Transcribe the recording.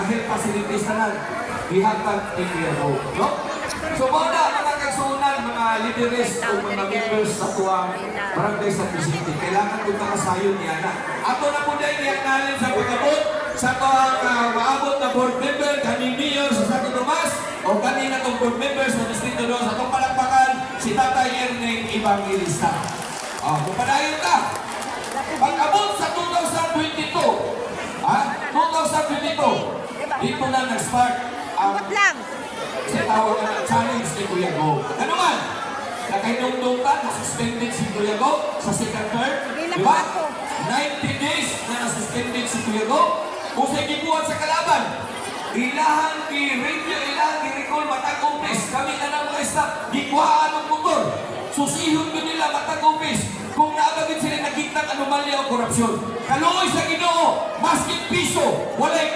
health facilities na lang. Ihatag ni Kuya Go. No? So muna, mga kaigsunan, mga leaders o mga members sa tuwang barangay sa Vicente, kailangan kong nakasayon niya na. Ato na po dahil iyanalin sa pagkabot sa tuwang maabot na board member, kaning mayor sa Santo Tomas, o kanina itong board members sa Distrito 2, sa itong palakpakan, si Tatay Erneng Evangelista. Kung padayon ka, pag-abot sa 2022, 2022, dito na nag-start ang tawag na challenge ni Kuya Go. Ano man? Nakainungtungan, nasuspended si Kuya Go sa second term. Diba? 90 days na nasuspended si Kuya Go. Kung sa gibuhat sa kalaban, ilahang i-review, ilahang i-recall matag-umpis. Kami na ng mga staff, gikuhaan ng motor. Susihon ko nila matag-umpis. Kung naabagin sila nakita anomalya o korupsyon. Kaluoy sa Ginoo, maski piso, walay